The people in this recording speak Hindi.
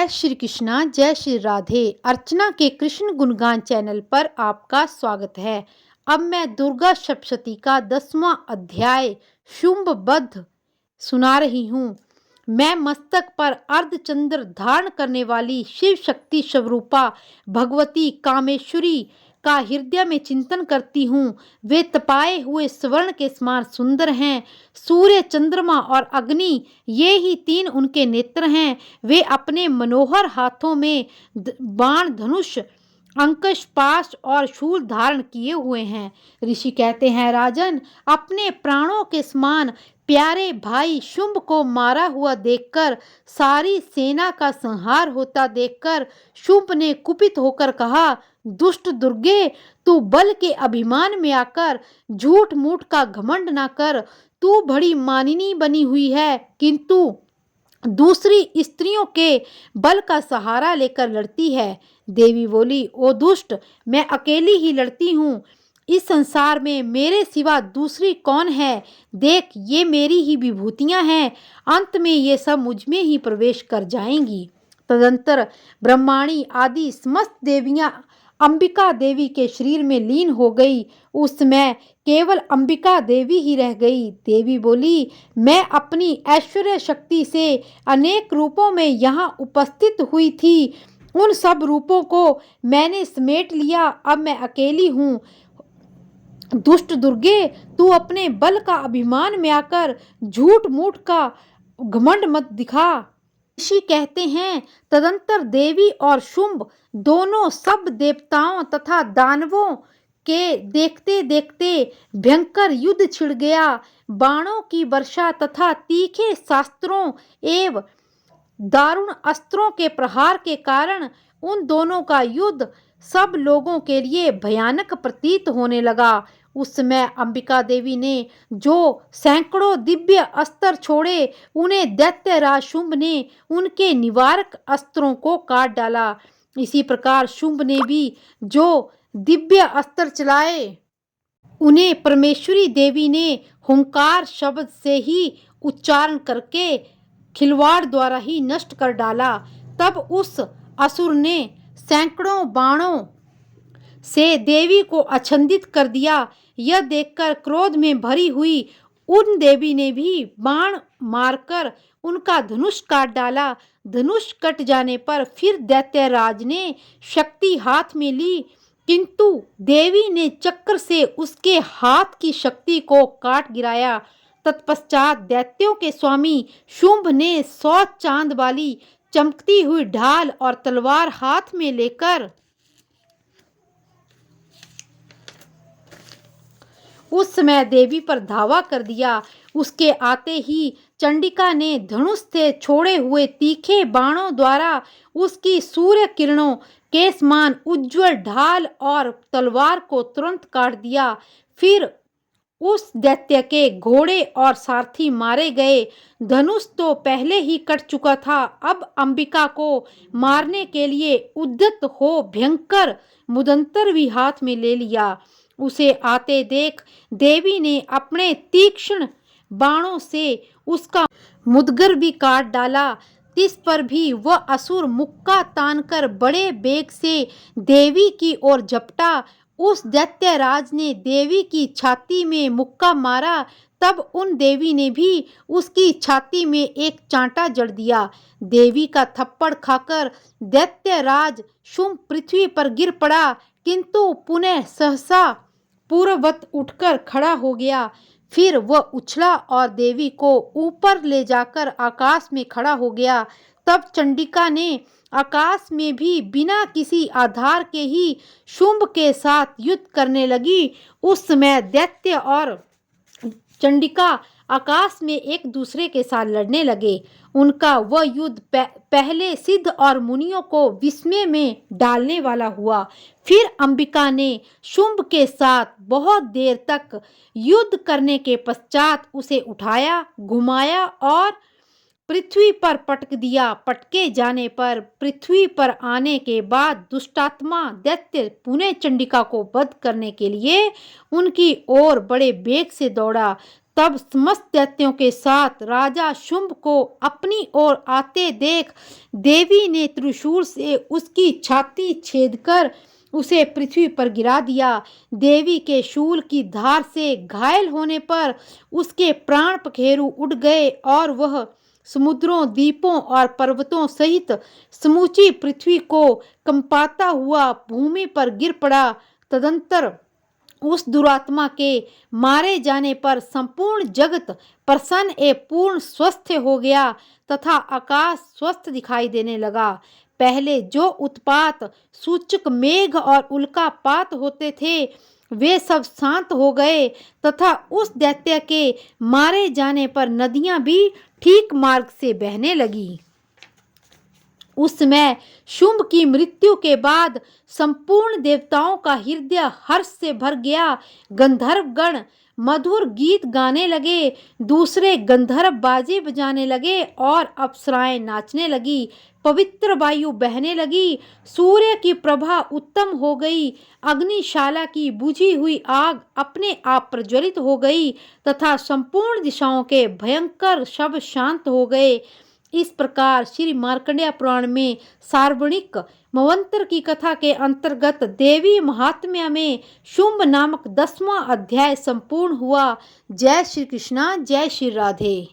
श्री कृष्णा, जय श्री राधे। अर्चना के कृष्ण गुणगान चैनल पर आपका स्वागत है। अब मैं दुर्गा सप्तशती का 10वां अध्याय शुंभबद्ध सुना रही हूँ। मैं मस्तक पर अर्धचंद्र धारण करने वाली शिव शक्ति स्वरूपा भगवती कामेश्वरी का हृदय में चिंतन करती हूँ। वे तपाए हुए स्वर्ण के समान सुंदर हैं। सूर्य, चंद्रमा और अग्नि, ये ही तीन उनके नेत्र हैं। वे अपने मनोहर हाथों में बाण, धनुष, अंकुश, पाश और शूल धारण किए हुए हैं। ऋषि कहते हैं, राजन, अपने प्राणों के समान प्यारे भाई शुंभ को मारा हुआ देखकर, सारी सेना का संहार होता देखकर शुंभ ने कुपित होकर कहा, दुष्ट दुर्गे, तू बल के अभिमान में आकर झूठ मूठ का घमंड ना कर। तू बड़ी मानिनी बनी हुई है, किंतु दूसरी स्त्रियों के बल का सहारा लेकर लड़ती है। देवी बोली, ओ दुष्ट, मैं अकेली ही लड़ती हूँ। इस संसार में मेरे सिवा दूसरी कौन है? देख, ये मेरी ही विभूतियां हैं। अंत में ये सब मुझ में ही प्रवेश कर जाएंगी। तदंतर ब्रह्माणी आदि समस्त देवियां अंबिका देवी के शरीर में लीन हो गई। उस समय केवल अंबिका देवी ही रह गई। देवी बोली, मैं अपनी ऐश्वर्य शक्ति से अनेक रूपों में यहाँ उपस्थित हुई थी। उन सब रूपों को मैंने समेट लिया। अब मैं अकेली हूँ। दुष्ट दुर्गे, तू अपने बल का अभिमान में आकर झूठ मूठ का घमंड मत दिखा। ऋषि कहते हैं, तदंतर देवी और शुंभ दोनों सब देवताओं तथा दानवों के देखते देखते भयंकर युद्ध छिड़ गया। बाणों की वर्षा तथा तीखे शास्त्रों एवं दारुण अस्त्रों के प्रहार के कारण उन दोनों का युद्ध सब लोगों के लिए भयानक प्रतीत होने लगा। उस समय अंबिका देवी ने जो सैकड़ों दिव्य अस्त्र छोड़े, उन्हें दैत्यराज शुंभ ने उनके निवारक अस्त्रों को काट डाला। इसी प्रकार शुंभ ने भी जो दिव्य अस्त्र चलाए, उन्हें परमेश्वरी देवी ने हुंकार शब्द से ही उच्चारण करके खिलवाड़ द्वारा ही नष्ट कर डाला। तब उस असुर ने सैकड़ों बाणों से देवी को अछंदित कर दिया। यह देखकर क्रोध में भरी हुई उन देवी ने भी बाण मारकर उनका धनुष काट डाला। धनुष कट जाने पर फिर दैत्यराज ने शक्ति हाथ में ली, किंतु देवी ने चक्र से उसके हाथ की शक्ति को काट गिराया। तत्पश्चात दैत्यों के स्वामी शुंभ ने 100 चांद वाली चमकती हुई ढाल और तलवार हाथ में लेकर उस समय देवी पर धावा कर दिया। उसके आते ही चंडिका ने धनुष से छोड़े हुए तीखे बाणों द्वारा उसकी सूर्य किरणों के समान उज्जवल ढाल और तलवार को तुरंत काट दिया। फिर उस दैत्य के घोड़े और सारथी मारे गए। धनुष तो पहले ही कट चुका था। अब अंबिका को मारने के लिए उद्यत हो भयंकर मुदंतर भी हाथ में ले लिया। उसे आते देख देवी ने अपने तीक्ष्ण बाणों से उसका मुदगर भी काट डाला। इस पर भी वह असुर मुक्का तानकर बड़े बेग से देवी की ओर झपटा। उस दैत्यराज ने देवी की छाती में मुक्का मारा। तब उन देवी ने भी उसकी छाती में एक चांटा जड़ दिया। देवी का थप्पड़ खाकर दैत्यराज शुंभ पृथ्वी पर गिर पड़ा, किंतु पुनः सहसा पूर्ववत उठकर खड़ा हो गया। फिर वह उछला और देवी को ऊपर ले जाकर आकाश में खड़ा हो गया। तब चंडिका ने आकाश में भी बिना किसी आधार के ही शुंभ के साथ युद्ध करने लगी। उस समय दैत्य और चंडिका आकाश में एक दूसरे के साथ लड़ने लगे। उनका वह युद्ध पहले सिद्ध और मुनियों को विस्मय में डालने वाला हुआ। फिर अंबिका ने शुंभ के साथ बहुत देर तक युद्ध करने के पश्चात उसे उठाया, घुमाया और पृथ्वी पर पटक दिया। पटके जाने पर पृथ्वी पर आने के बाद दुष्टात्मा दैत्य पुनः चंडिका को वध करने के लिए उनकी ओर बड़े वेग से दौड़ा। तब समस्त दैत्यों के साथ राजा शुंभ को अपनी ओर आते देख देवी ने त्रिशूल से उसकी छाती छेदकर उसे पृथ्वी पर गिरा दिया। देवी के शूल की धार से घायल होने पर उसके प्राण पखेरु उड़ गए और वह समुद्रों, द्वीपों और पर्वतों सहित समूची पृथ्वी को कंपाता हुआ भूमि पर गिर पड़ा। तदंतर उस दुरात्मा के मारे जाने पर संपूर्ण जगत प्रसन्न एवं पूर्ण स्वस्थ हो गया तथा आकाश स्वस्थ दिखाई देने लगा। पहले जो उत्पात सूचक मेघ और उल्कापात होते थे वे सब शांत हो गए तथा उस दैत्य के मारे जाने पर नदियां भी ठीक मार्ग से बहने लगी। उस समय शुंभ की मृत्यु के बाद संपूर्ण देवताओं का हृदय हर्ष से भर गया। गंधर्व गण मधुर गीत गाने लगे, दूसरे गंधर्व बाजे बजाने लगे और अप्सराएं नाचने लगी। पवित्र वायु बहने लगी, सूर्य की प्रभा उत्तम हो गई, अग्निशाला की बुझी हुई आग अपने आप प्रज्वलित हो गई तथा संपूर्ण दिशाओं के भयंकर शब्द शांत हो गए। इस प्रकार श्री मार्कंडेय पुराण में सार्वणिक मवंतर की कथा के अंतर्गत देवी महात्म्य में शुंभ नामक 10वां अध्याय संपूर्ण हुआ। जय श्री कृष्णा, जय श्री राधे।